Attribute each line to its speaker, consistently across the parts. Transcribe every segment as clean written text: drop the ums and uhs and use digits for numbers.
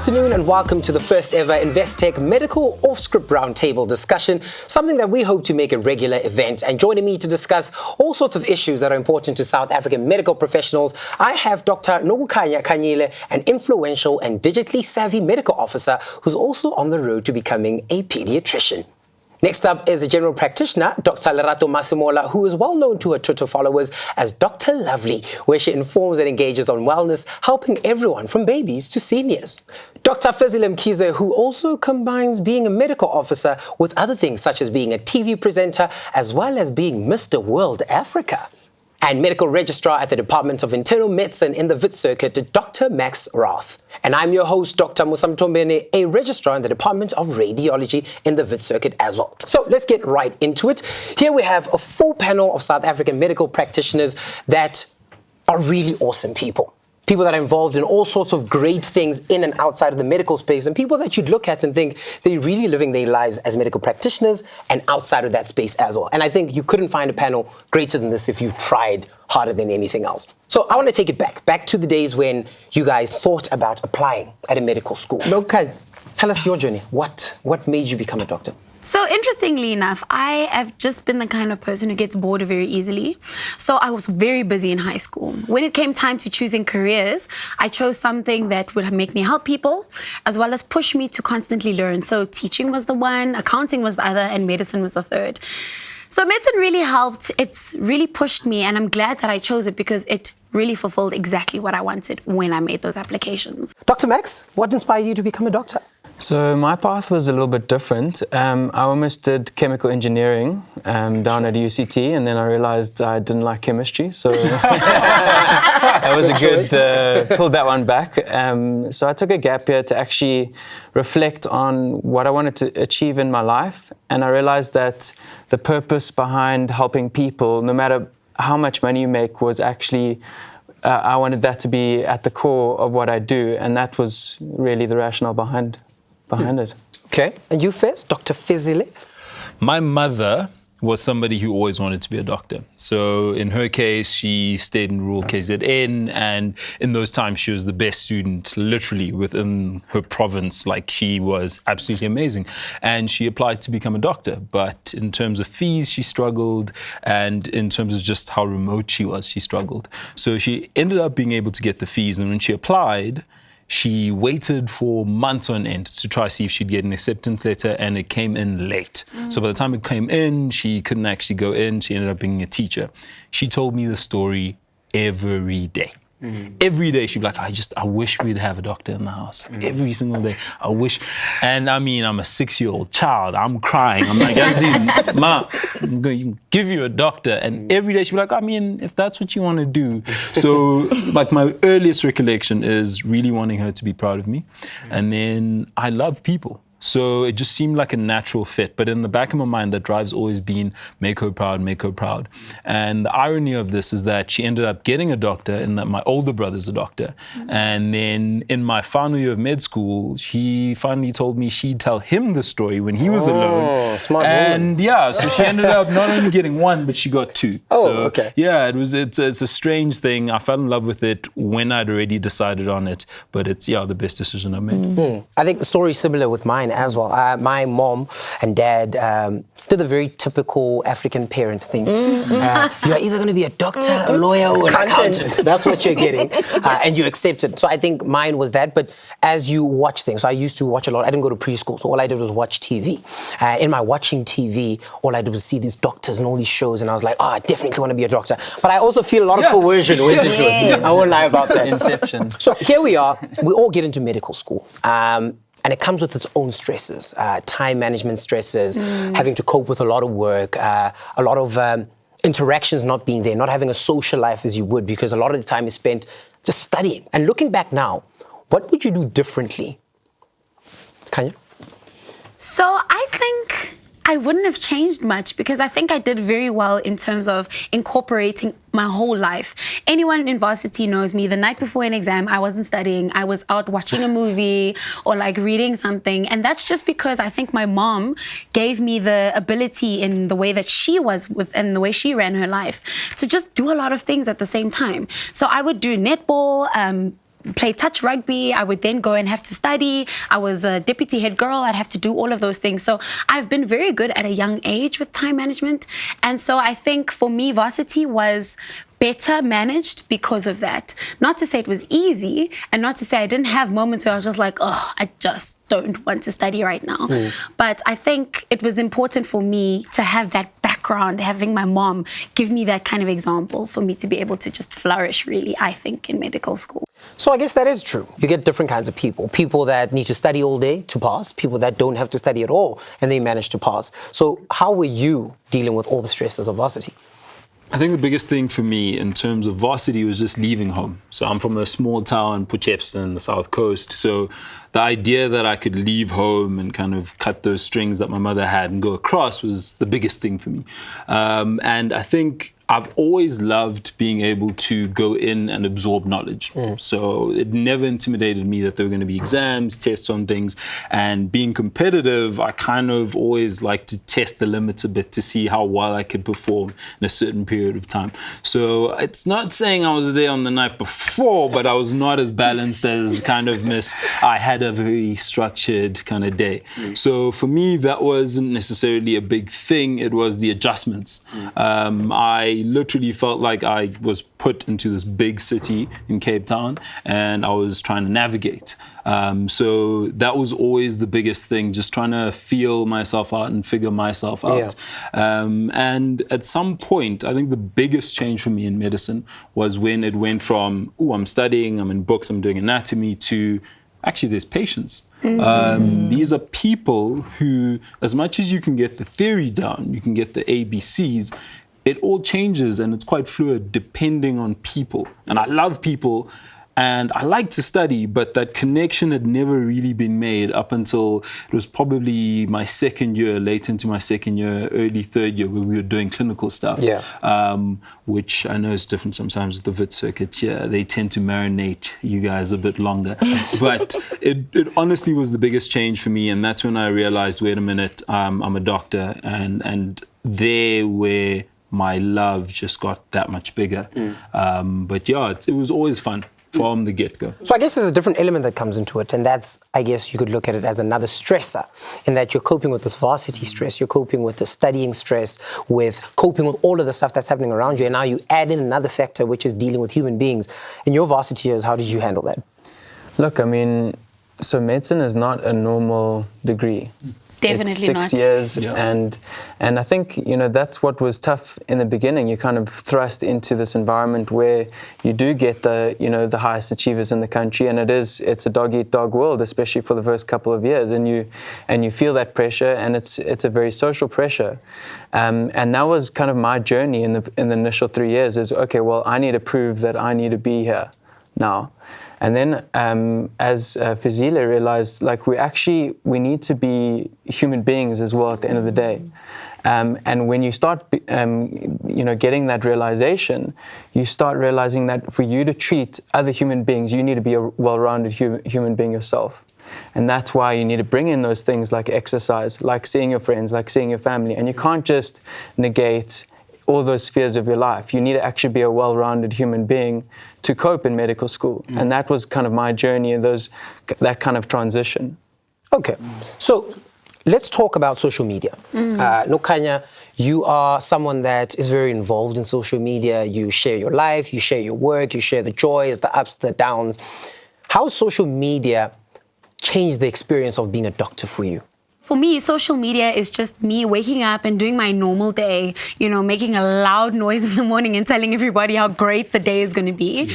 Speaker 1: afternoon and welcome to the first ever Investec Medical Off-Script Roundtable discussion, something that we hope to make a regular event. And joining me to discuss all sorts of issues that are important to South African medical professionals, I have Dr. Nokukanya Kanyile, an influential and digitally savvy medical officer who's also on the road to becoming a pediatrician. Next up is a general practitioner, Dr. Lerato Masimola, who is well known to her Twitter followers as Dr. Lovely, where she informs and engages on wellness, helping everyone from babies to seniors. Dr. Fezile Mkhize, who also combines being a medical officer with other things such as being a TV presenter, as well as being Mr. World Africa. And medical registrar at the Department of Internal Medicine in the Wit Circuit, Dr. Max Rath. And I'm your host, Dr. Musa Mthombeni, a registrar in the Department of Radiology in the Wit Circuit as well. So let's get right into it. Here we have a full panel of South African medical practitioners that are really awesome people. People that are involved in all sorts of great things in and outside of the medical space, and people that you'd look at and think they're really living their lives as medical practitioners and outside of that space as well. And I think you couldn't find a panel greater than this if you tried harder than anything else. So I want to take it back to the days when you guys thought about applying at a medical school. Okay, tell us your journey. What made you become a doctor?
Speaker 2: So interestingly enough, I have just been the kind of person who gets bored very easily. So I was very busy in high school. When it came time to choosing careers, I chose something that would make me help people, as well as push me to constantly learn. So teaching was the one, accounting was the other, and medicine was the third. So medicine really helped. It's really pushed me, and I'm glad that I chose it because it really fulfilled exactly what I wanted when I made those applications.
Speaker 1: Dr. Max, what inspired you to become a doctor?
Speaker 3: So my path was a little bit different. I almost did chemical engineering down at UCT, and then I realized I didn't like chemistry, so that was a good, pulled that one back. So I took a gap year to actually reflect on what I wanted to achieve in my life, and I realized that the purpose behind helping people, no matter how much money you make, was actually I wanted that to be at the core of what I do, and that was really the rationale behind it.
Speaker 1: Okay, and you first, Dr. Fezile?
Speaker 4: My mother was somebody who always wanted to be a doctor. So in her case, she stayed in rural KZN, and in those times, she was the best student, literally, within her province. Like, she was absolutely amazing. And she applied to become a doctor. But in terms of fees, she struggled. And in terms of just how remote she was, she struggled. So she ended up being able to get the fees. And when she applied, she waited for months on end to try to see if she'd get an acceptance letter, and it came in late. So by the time it came in, she couldn't actually go in. She ended up being a teacher. She told me the story every day. Every day she'd be like, I wish we'd have a doctor in the house. Every single day, I wish. And I mean, I'm a 6-year-old child. I'm crying. I'm like, Ma, I'm going to give you a doctor. And every day she'd be like, I mean, if that's what you want to do. So like, my earliest recollection is really wanting her to be proud of me. And then I love people. So it just seemed like a natural fit. But in the back of my mind, that drive's always been make her proud, make her proud. And the irony of this is that she ended up getting a doctor, in that my older brother's a doctor. And then in my final year of med school, she finally told me she'd tell him the story when he was alone.
Speaker 1: Smart
Speaker 4: and
Speaker 1: woman.
Speaker 4: yeah, so she ended up not only getting one, but she got two.
Speaker 1: Okay.
Speaker 4: Yeah, it's a strange thing. I fell in love with it when I'd already decided on it. But it's, the best decision I made.
Speaker 1: I think the story's similar with mine as well. My mom and dad did the very typical African parent thing. You're either going to be a doctor, a lawyer, or an accountant. That's what you're getting. And you accept it. So I think mine was that. But as you watch things, so I used to watch a lot. I didn't go to preschool, so all I did was watch TV. In my watching TV, all I did was see these doctors and all these shows, and I was like, I definitely want to be a doctor. But I also feel a lot of coercion went into it. I won't lie about that.
Speaker 3: Inception.
Speaker 1: So here we are. We all get into medical school. And it comes with its own stresses, time management stresses, having to cope with a lot of work, a lot of interactions not being there, not having a social life as you would, because a lot of the time is spent just studying. And looking back now, what would you do differently? Kanya?
Speaker 2: So I think I wouldn't have changed much because I think I did very well in terms of incorporating my whole life. Anyone in varsity knows me. The night before an exam, I wasn't studying. I was out watching a movie or like reading something. And that's just because I think my mom gave me the ability in the way that she was and the way she ran her life to just do a lot of things at the same time. So I would do netball, play touch rugby. I would then go and have to study. I was a deputy head girl. I'd have to do all of those things. So I've been very good at a young age with time management. And so I think for me, varsity was better managed because of that. Not to say it was easy, and not to say I didn't have moments where I was just like, oh, I just don't want to study right now. But I think it was important for me to have that background, having my mom give me that kind of example for me to be able to just flourish, really, I think, in medical school.
Speaker 1: So I guess that is true. You get different kinds of people. People that need to study all day to pass, people that don't have to study at all, and they manage to pass. So how were you dealing with all the stresses of varsity?
Speaker 4: I think the biggest thing for me in terms of varsity was just leaving home. So I'm from a small town, Potchefstroom, the South Coast. So the idea that I could leave home and kind of cut those strings that my mother had and go across was the biggest thing for me. And I think I've always loved being able to go in and absorb knowledge. So it never intimidated me that there were going to be exams, tests on things. And being competitive, I kind of always like to test the limits a bit to see how well I could perform in a certain period of time. So it's not saying I was there on the night before, but I was not as balanced as kind of Miss. I had a very structured kind of day. So for me, that wasn't necessarily a big thing. It was the adjustments. I literally felt like I was put into this big city in Cape Town and I was trying to navigate. So that was always the biggest thing, just trying to feel myself out and figure myself out. And at some point, I think the biggest change for me in medicine was when it went from, I'm studying, I'm in books, I'm doing anatomy, to actually there's patients. These are people who, as much as you can get the theory down, you can get the ABCs, it all changes and it's quite fluid depending on people. And I love people and I like to study, but that connection had never really been made up until it was probably my second year, late into my second year, early third year, where we were doing clinical stuff. Which I know is different sometimes with the VIT circuit. They tend to marinate you guys a bit longer. But it honestly was the biggest change for me. And that's when I realized, wait a minute, I'm a doctor. And there where my love just got that much bigger. But yeah, it was always fun from the get-go.
Speaker 1: So I guess there's a different element that comes into it, and that's, I guess you could look at it as another stressor, in that you're coping with this varsity stress, you're coping with the studying stress, with coping with all of the stuff that's happening around you, and now you add in another factor, which is dealing with human beings. In your varsity years, how did you handle that?
Speaker 3: Look, I mean, so medicine is not a normal degree.
Speaker 2: Definitely
Speaker 3: it's 6 years, and I think, you know, that's what was tough in the beginning. You're kind of thrust into this environment where you do get the, you know, the highest achievers in the country, and it's a dog-eat-dog world, especially for the first couple of years, and you feel that pressure, and it's a very social pressure, and that was kind of my journey in the initial 3 years. Is okay, well, I need to prove that I need to be here now. And then as Fazile realized, like we need to be human beings as well at the end of the day. And when you start, you know, getting that realization, you start realizing that for you to treat other human beings, you need to be a well-rounded human being yourself. And that's why you need to bring in those things like exercise, like seeing your friends, like seeing your family. And you can't just negate all those spheres of your life. You need to actually be a well-rounded human being to cope in medical school. And that was kind of my journey and that kind of transition.
Speaker 1: Okay, so let's talk about social media. Nokanya, you are someone that is very involved in social media. You share your life, you share your work, you share the joys, the ups, the downs. How has social media changed the experience of being a doctor for you?
Speaker 2: For me, social media is just me waking up and doing my normal day, you know, making a loud noise in the morning and telling everybody how great the day is going to be.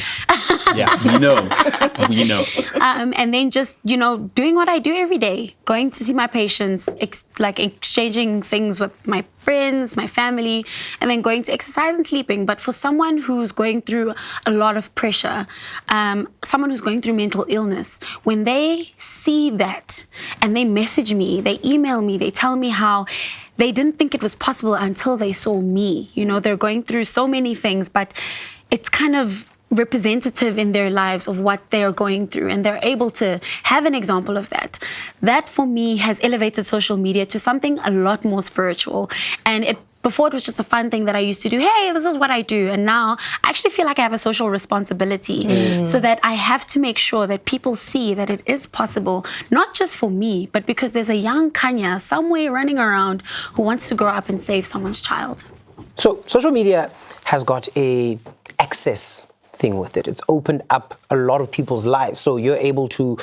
Speaker 4: We know.
Speaker 2: And then just, you know, doing what I do every day, going to see my patients, exchanging things with my friends, my family, and then going to exercise and sleeping. But for someone who's going through a lot of pressure, someone who's going through mental illness, when they see that and they message me, they email me, they tell me how they didn't think it was possible until they saw me. You know, they're going through so many things, but it's kind of representative in their lives of what they're going through, and they're able to have an example of that. That for me has elevated social media to something a lot more spiritual, and it before it was just a fun thing that I used to do. Hey, this is what I do. And now I actually feel like I have a social responsibility so that I have to make sure that people see that it is possible, not just for me, but because there's a young Kanya somewhere running around who wants to grow up and save someone's child.
Speaker 1: So social media has got a access thing with it. It's opened up a lot of people's lives. So you're able to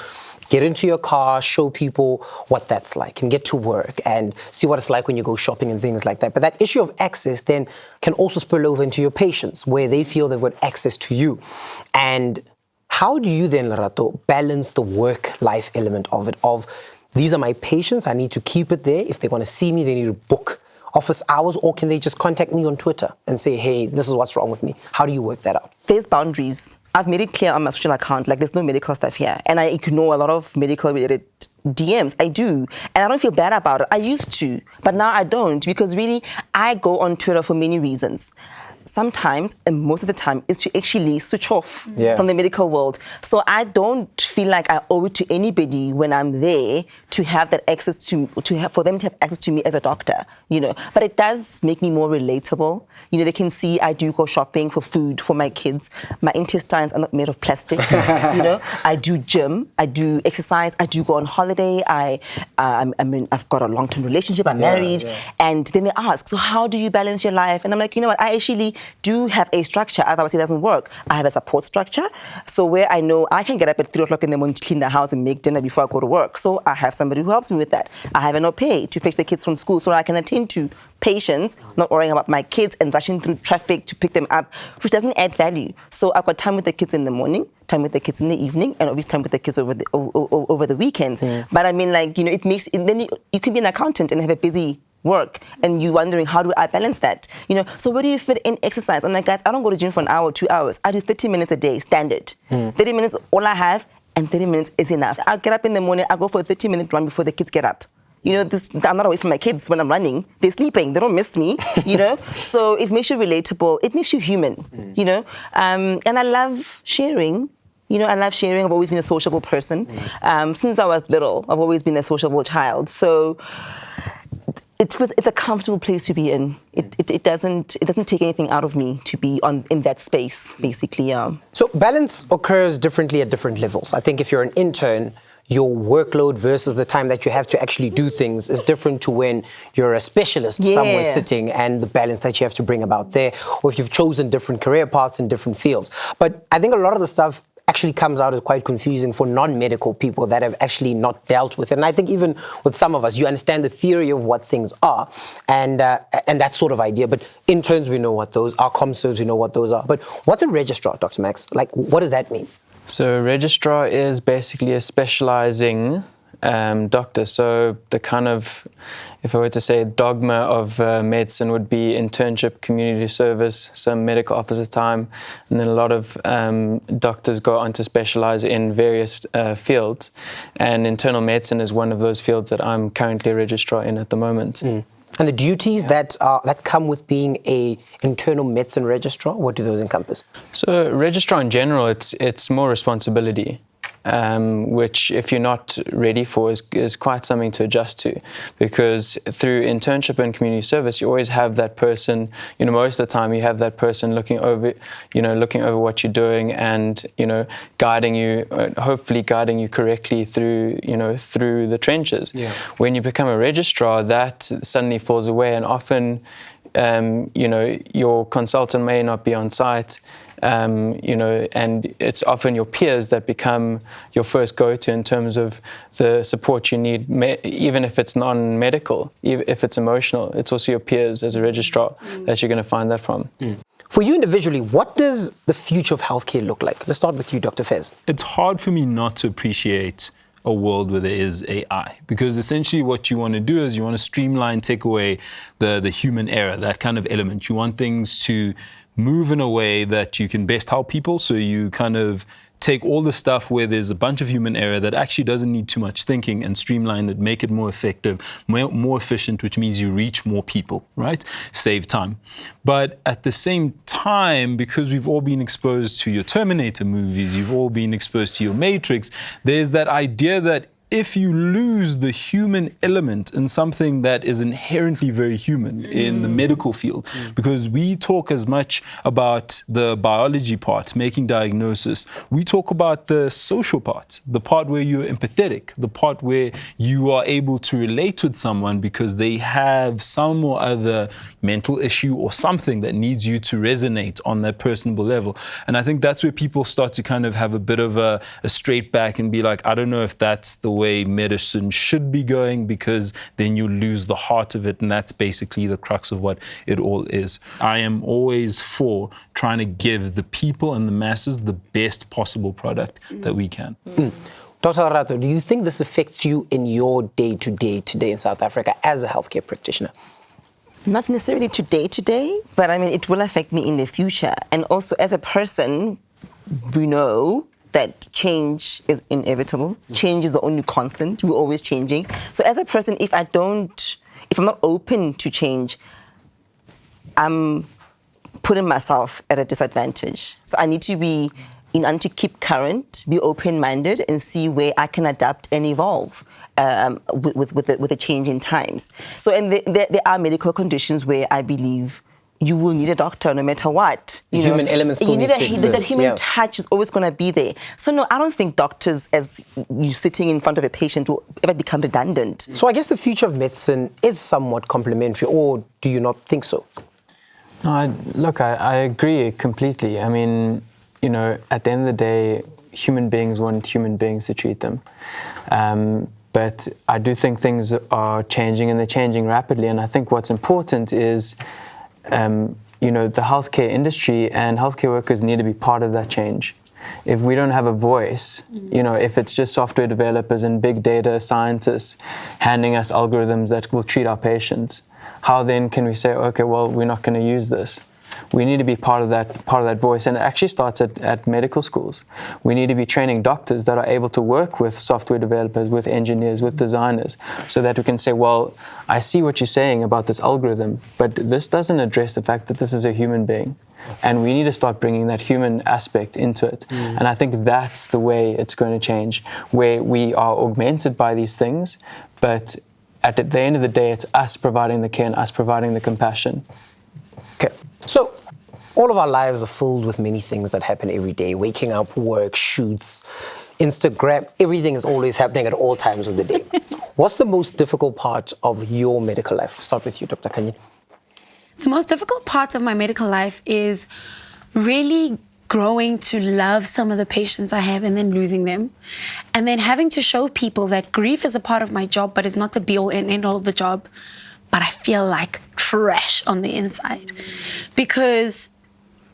Speaker 1: get into your car, show people what that's like, and get to work and see what it's like when you go shopping and things like that. But that issue of access then can also spill over into your patients, where they feel they've got access to you. And how do you then, Lerato, balance the work-life element of it? Of, these are my patients, I need to keep it there. If they want to see me, they need to book office hours, or can they just contact me on Twitter and say, hey, this is what's wrong with me? How do you work that out?
Speaker 5: There's boundaries. I've made it clear on my social account, like there's no medical stuff here. And I ignore a lot of medical related DMs. I do. And I don't feel bad about it. I used to, but now I don't, because really I go on Twitter for many reasons. Sometimes, and most of the time, is to actually switch off from the medical world. So I don't feel like I owe it to anybody when I'm there to have that access for them to have access to me as a doctor, But it does make me more relatable. They can see I do go shopping for food for my kids. My intestines are not made of plastic. I do gym, I do exercise, I do go on holiday. I've got a long-term relationship. I'm married, and then they ask, so how do you balance your life? And I'm like, you know what? I actually do have a structure, otherwise it doesn't work. I have a support structure, so where I know I can get up at 3 o'clock in the morning to clean the house and make dinner before I go to work. So I have somebody who helps me with that. I have an au pair to fetch the kids from school, so I can attend to patients, not worrying about my kids and rushing through traffic to pick them up, which doesn't add value. So I've got time with the kids in the morning, time with the kids in the evening, and obviously time with the kids over the weekends. But I mean, it makes it, then you can be an accountant and have a busy work, and you wondering, how do I balance that? So where do you fit in exercise? I'm like, guys, I don't go to gym for an hour, 2 hours. I do 30 minutes a day, standard. 30 minutes, all I have, and 30 minutes is enough. I'll get up in the morning, I'll go for a 30-minute run before the kids get up. I'm not away from my kids when I'm running. They're sleeping, they don't miss me, So it makes you relatable, it makes you human, And I love sharing. I love sharing. I've always been a sociable person. Since I was little, I've always been a sociable child. So it's a comfortable place to be in. It doesn't take anything out of me to be in that space, basically.
Speaker 1: So balance occurs differently at different levels. I think if you're an intern, your workload versus the time that you have to actually do things is different to when you're a specialist somewhere sitting, and the balance that you have to bring about there, or if you've chosen different career paths in different fields. But I think a lot of the stuff actually comes out as quite confusing for non-medical people that have actually not dealt with it. And I think even with some of us, you understand the theory of what things are and that sort of idea. But interns, we know what those are. ComServes, we know what those are. But what's a registrar, Dr. Max? Like, what does that mean?
Speaker 3: So a registrar is basically a specializing doctor. So the kind of, if I were to say, dogma of medicine would be internship, community service, some medical officer time, and then a lot of doctors go on to specialize in various fields. And internal medicine is one of those fields that I'm currently a registrar in at the moment.
Speaker 1: And the duties that come with being a internal medicine registrar, what do those encompass?
Speaker 3: So registrar in general, it's more responsibility. Which, if you're not ready for, is quite something to adjust to, because through internship and community service, you always have that person. Most of the time, you have that person looking over what you're doing and guiding you, hopefully guiding you correctly through the trenches. When you become a registrar, that suddenly falls away, and often your consultant may not be on site. And it's often your peers that become your first go-to in terms of the support you need, even if it's non-medical, if it's emotional. It's also your peers as a registrar that you're going to find that from.
Speaker 1: For you individually, what does the future of healthcare look like? Let's start with you, Dr. Fez.
Speaker 4: It's hard for me not to appreciate a world where there is AI, because essentially what you want to do is you want to streamline, take away the human error, that kind of element. You want things to move in a way that you can best help people, so you kind of take all the stuff where there's a bunch of human error that actually doesn't need too much thinking and streamline it, make it more effective, more efficient, which means you reach more people, right? Save time. But at the same time, because we've all been exposed to your Terminator movies, you've all been exposed to your Matrix, there's that idea that if you lose the human element in something that is inherently very human in the medical field, because we talk as much about the biology part, making diagnosis, we talk about the social part, the part where you're empathetic, the part where you are able to relate with someone because they have some or other mental issue or something that needs you to resonate on that personable level. And I think that's where people start to kind of have a bit of a straight back and be like, I don't know if that's the way medicine should be going, because then you lose the heart of it, and that's basically the crux of what it all is. I am always for trying to give the people and the masses the best possible product that we can.
Speaker 1: Dr. Rato, do you think this affects you in your day-to-day today in South Africa as a healthcare practitioner?
Speaker 5: Not necessarily today, but I mean, it will affect me in the future. And also as a person, we know that change is inevitable. Change is the only constant. We're always changing. So as a person, if I'm not open to change, I'm putting myself at a disadvantage. So I need to be, in order to keep current, be open-minded and see where I can adapt and evolve with the change in times. So and there are medical conditions where I believe you will need a doctor no matter what.
Speaker 1: The human element still needs to exist.
Speaker 5: That human touch is always going to be there. So no, I don't think doctors, as you sitting in front of a patient, will ever become redundant.
Speaker 1: So I guess the future of medicine is somewhat complementary, or do you not think so?
Speaker 3: No, I agree completely. I mean, you know, at the end of the day, human beings want human beings to treat them. But I do think things are changing, and they're changing rapidly. And I think what's important is, you know, the healthcare industry and healthcare workers need to be part of that change. If we don't have a voice, you know, if it's just software developers and big data scientists handing us algorithms that will treat our patients, how then can we say, okay, well, we're not going to use this? We need to be part of that voice, and it actually starts at medical schools. We need to be training doctors that are able to work with software developers, with engineers, with designers, so that we can say, well, I see what you're saying about this algorithm, but this doesn't address the fact that this is a human being. And we need to start bringing that human aspect into it. And I think that's the way it's going to change, where we are augmented by these things, but at the end of the day, it's us providing the care and us providing the compassion.
Speaker 1: Okay. So all of our lives are filled with many things that happen every day. Waking up, work, shoots, Instagram, everything is always happening at all times of the day. What's the most difficult part of your medical life? I'll start with you, Dr. Kanye.
Speaker 2: The most difficult part of my medical life is really growing to love some of the patients I have and then losing them. And then having to show people that grief is a part of my job, but it's not the be-all and end-all of the job. But I feel like trash on the inside, because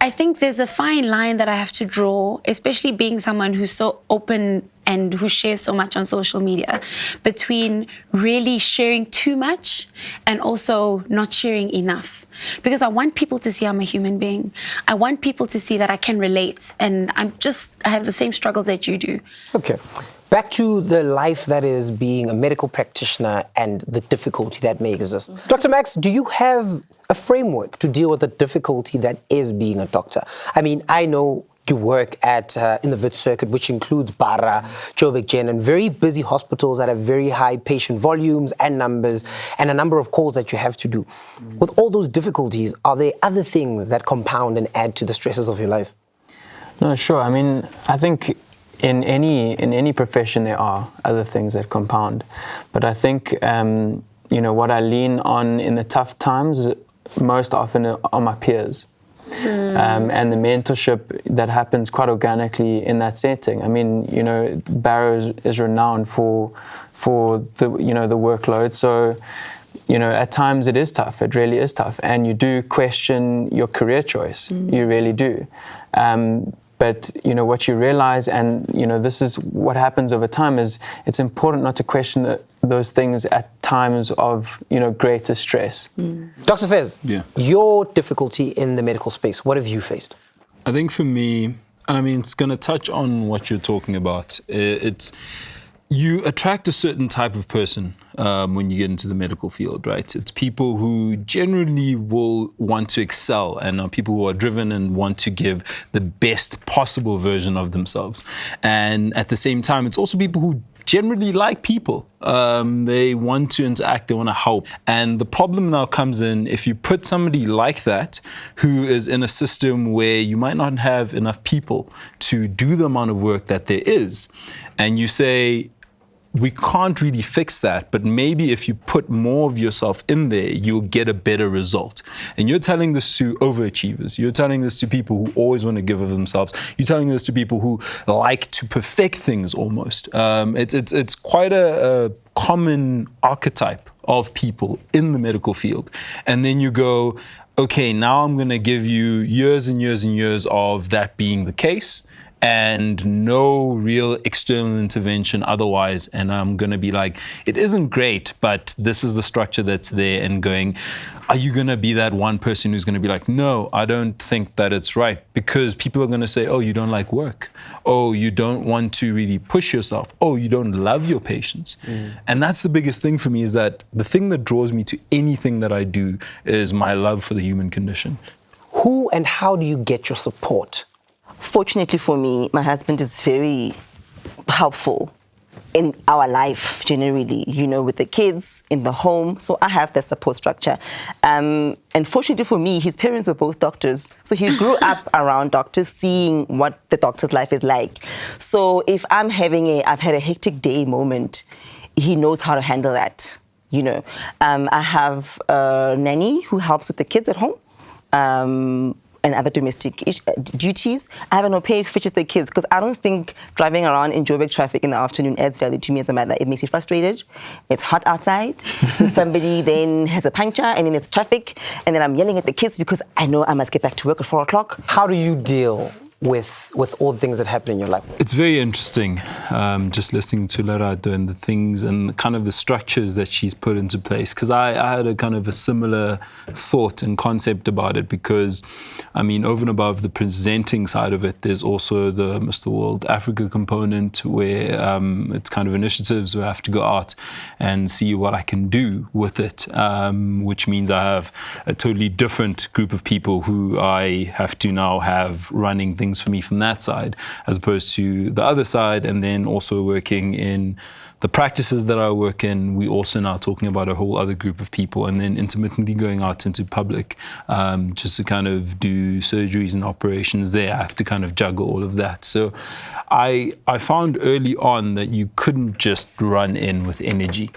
Speaker 2: I think there's a fine line that I have to draw, especially being someone who's so open and who shares so much on social media, between really sharing too much and also not sharing enough. Because I want people to see I'm a human being. I want people to see that I can relate, and I have the same struggles that you do.
Speaker 1: Okay. Back to the life that is being a medical practitioner and the difficulty that may exist. Dr. Max, do you have a framework to deal with the difficulty that is being a doctor? I mean, I know you work in the Wit circuit, which includes Bara, Joburg Gen, and very busy hospitals that have very high patient volumes and numbers, and a number of calls that you have to do. With all those difficulties, are there other things that compound and add to the stresses of your life?
Speaker 3: No, sure. I mean, I think in any profession there are other things that compound, but I think you know, what I lean on in the tough times most often are my peers, and the mentorship that happens quite organically in that setting. I mean, you know, Barrow is renowned for the, you know, the workload, so you know, at times it is tough. It really is tough, and you do question your career choice. You really do. But, you know, what you realize, and, you know, this is what happens over time, is it's important not to question those things at times of, you know, greater stress.
Speaker 1: Dr. Fez, your difficulty in the medical space, what have you faced?
Speaker 4: I think for me, and I mean, it's going to touch on what you're talking about. You attract a certain type of person when you get into the medical field, right? It's people who generally will want to excel and are people who are driven and want to give the best possible version of themselves. And at the same time, it's also people who generally like people. They want to interact, they want to help. And the problem now comes in if you put somebody like that who is in a system where you might not have enough people to do the amount of work that there is, and you say, we can't really fix that, but maybe if you put more of yourself in there, you'll get a better result. And you're telling this to overachievers. You're telling this to people who always want to give of themselves. You're telling this to people who like to perfect things almost. It's quite a common archetype of people in the medical field. And then you go, okay, now I'm going to give you years and years and years of that being the case, and no real external intervention otherwise. And I'm going to be like, it isn't great, but this is the structure that's there. And going, are you going to be that one person who's going to be like, no, I don't think that it's right? Because people are going to say, oh, you don't like work. Oh, you don't want to really push yourself. Oh, you don't love your patients. And that's the biggest thing for me, is that the thing that draws me to anything that I do is my love for the human condition.
Speaker 1: Who and how do you get your support?
Speaker 5: Fortunately for me, my husband is very helpful in our life generally, with the kids, in the home. So I have the support structure. And fortunately for me, his parents were both doctors. So he grew up around doctors, seeing what the doctor's life is like. So if I've had a hectic day moment, he knows how to handle that. I have a nanny who helps with the kids at home. And other domestic duties. I have an au pair who fetches the kids, because I don't think driving around in Joburg traffic in the afternoon adds value to me as a mother. It makes me frustrated. It's hot outside. Somebody then has a puncture, and then it's traffic, and then I'm yelling at the kids because I know I must get back to work at 4 o'clock.
Speaker 1: How do you deal with all the things that happen in your life?
Speaker 4: It's very interesting, just listening to Lerato and the things and kind of the structures that she's put into place. Because I had a kind of a similar thought and concept about it, because, over and above the presenting side of it, there's also the Mr. World Africa component, where it's kind of initiatives where I have to go out and see what I can do with it, which means I have a totally different group of people who I have to now have running things for me from that side, as opposed to the other side. And then also working in the practices that I work in, we also now talking about a whole other group of people, and then intermittently going out into public just to kind of do surgeries and operations there. I have to kind of juggle all of that. So I found early on that you couldn't just run in with energy,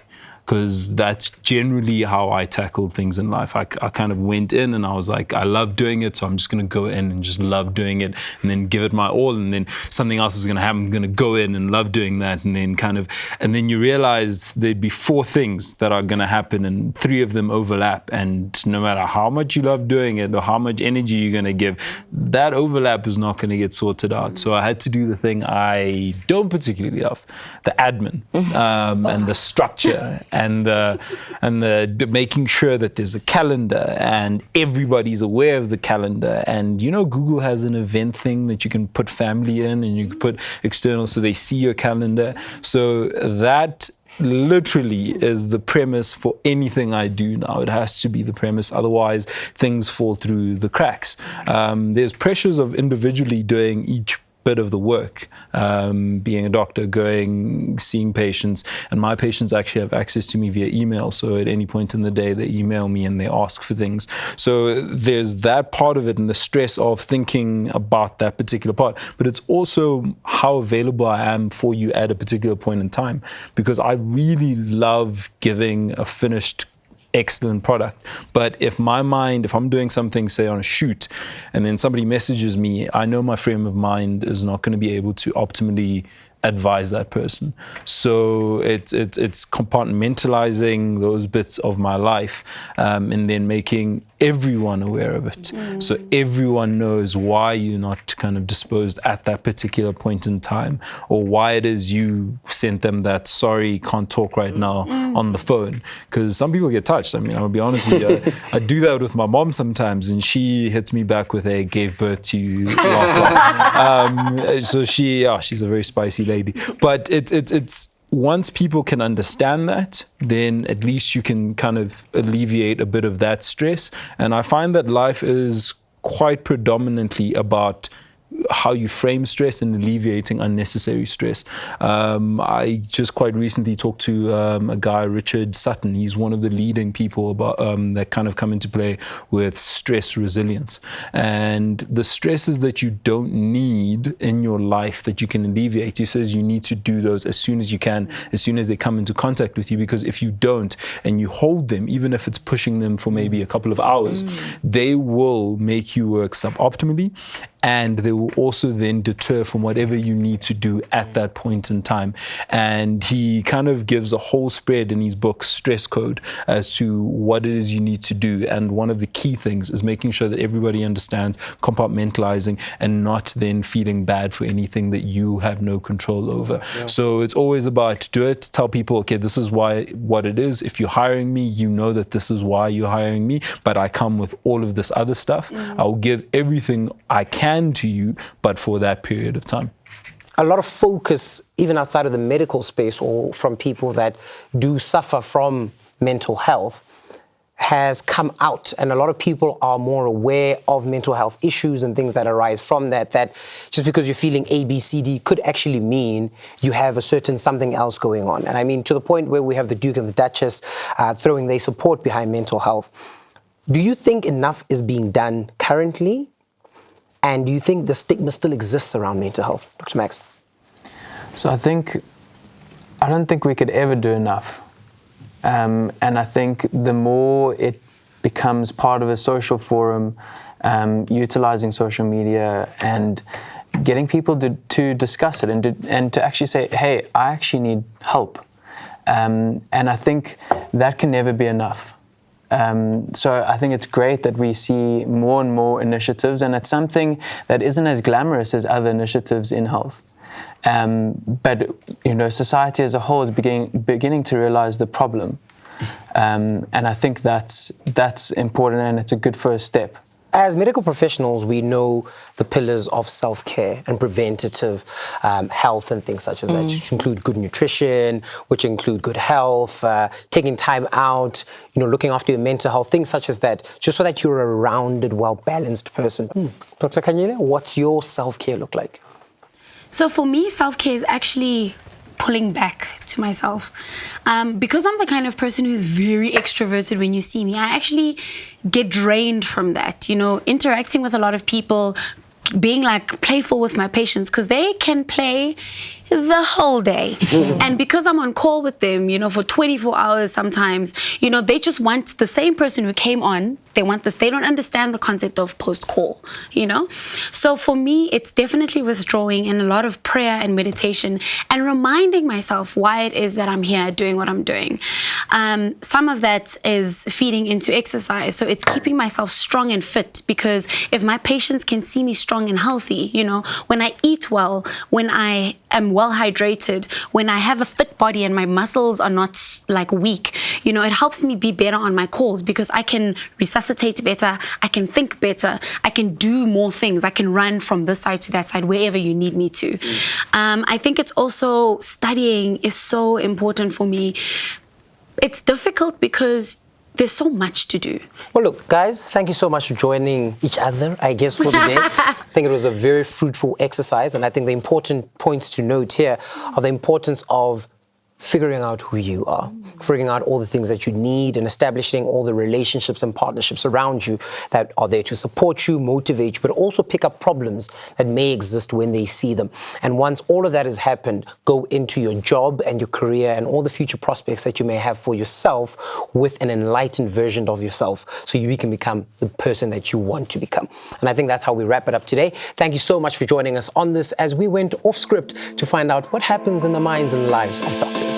Speaker 4: because that's generally how I tackled things in life. I kind of went in and I was like, I love doing it, so I'm just going to go in and just love doing it, and then give it my all, and then something else is going to happen. I'm going to go in and love doing that, and then you realize there'd be 4 things that are going to happen, and 3 of them overlap, and no matter how much you love doing it or how much energy you're going to give, that overlap is not going to get sorted out. So I had to do the thing I don't particularly love, the admin, and the structure, and the making sure that there's a calendar and everybody's aware of the calendar. And Google has an event thing that you can put family in, and you can put external, so they see your calendar. So that literally is the premise for anything I do now. It has to be the premise, otherwise things fall through the cracks. There's pressures of individually doing each bit of the work, being a doctor, seeing patients, and my patients actually have access to me via email, so at any point in the day they email me and they ask for things. So there's that part of it, and the stress of thinking about that particular part, but it's also how available I am for you at a particular point in time, because I really love giving a finished excellent product. But if I'm doing something, say on a shoot, and then somebody messages me, I know my frame of mind is not going to be able to optimally advise that person. So it's compartmentalizing those bits of my life, and then making everyone aware of it. So everyone knows why you're not kind of disposed at that particular point in time, or why it is you sent them that sorry, can't talk right now on the phone. Because some people get touched. I'll be honest with you. I do that with my mom sometimes, and she hits me back with a gave birth to you. So she's a very spicy lady. But it's once people can understand that, then at least you can kind of alleviate a bit of that stress. And I find that life is quite predominantly about how you frame stress and alleviating unnecessary stress. I just quite recently talked to a guy, Richard Sutton. He's one of the leading people about that kind of come into play with stress resilience. And the stresses that you don't need in your life that you can alleviate, he says you need to do those as soon as you can, as soon as they come into contact with you, because if you don't and you hold them, even if it's pushing them for maybe a couple of hours, they will make you work suboptimally, and they will also then deter from whatever you need to do at that point in time. And he kind of gives a whole spread in his book, Stress Code, as to what it is you need to do. And one of the key things is making sure that everybody understands compartmentalizing and not then feeling bad for anything that you have no control over. So it's always about do it, tell people, okay, this is what it is. If you're hiring me, you know that this is why you're hiring me, but I come with all of this other stuff. I'll give everything I can to you, but for that period of time.
Speaker 1: A lot of focus, even outside of the medical space or from people that do suffer from mental health, has come out, and a lot of people are more aware of mental health issues and things that arise from that just because you're feeling A, B, C, D could actually mean you have a certain something else going on. And I mean, to the point where we have the Duke and the Duchess throwing their support behind mental health. Do you think enough is being done currently? And do you think the stigma still exists around mental health? Dr. Max?
Speaker 3: So I don't think we could ever do enough. And I think the more it becomes part of a social forum, utilizing social media and getting people to discuss it and to actually say, hey, I actually need help. And I think that can never be enough. So I think it's great that we see more and more initiatives, and it's something that isn't as glamorous as other initiatives in health. But society as a whole is beginning to realize the problem, and I think that's important, and it's a good first step.
Speaker 1: As medical professionals, we know the pillars of self-care and preventative health and things such as that, which include good nutrition, which include good health, taking time out, looking after your mental health, things such as that, just so that you're a rounded, well-balanced person. Dr. Kanyile, what's your self-care look like?
Speaker 2: So for me, self-care is actually pulling back to myself. Because I'm the kind of person who's very extroverted when you see me, I actually get drained from that, interacting with a lot of people, being like playful with my patients, because they can play the whole day. And because I'm on call with them, for 24 hours sometimes, they just want the same person who came on. They want this. They don't understand the concept of post-call, So for me, it's definitely withdrawing and a lot of prayer and meditation and reminding myself why it is that I'm here doing what I'm doing. Some of that is feeding into exercise. So it's keeping myself strong and fit, because if my patients can see me strong and healthy, when I eat well, when I am well hydrated, when I have a fit body and my muscles are not like weak, it helps me be better on my calls, because I can resuscitate better, I can think better, I can do more things, I can run from this side to that side, wherever you need me to. I think it's also studying is so important for me. It's difficult because there's so much to do.
Speaker 1: Well, look, guys, thank you so much for joining each other, I guess, for the day. I think it was a very fruitful exercise, and I think the important points to note here are the importance of figuring out who you are, figuring out all the things that you need, and establishing all the relationships and partnerships around you that are there to support you, motivate you, but also pick up problems that may exist when they see them. And once all of that has happened, go into your job and your career and all the future prospects that you may have for yourself with an enlightened version of yourself, so you can become the person that you want to become. And I think that's how we wrap it up today. Thank you so much for joining us on this as we went off script to find out what happens in the minds and lives of doctors.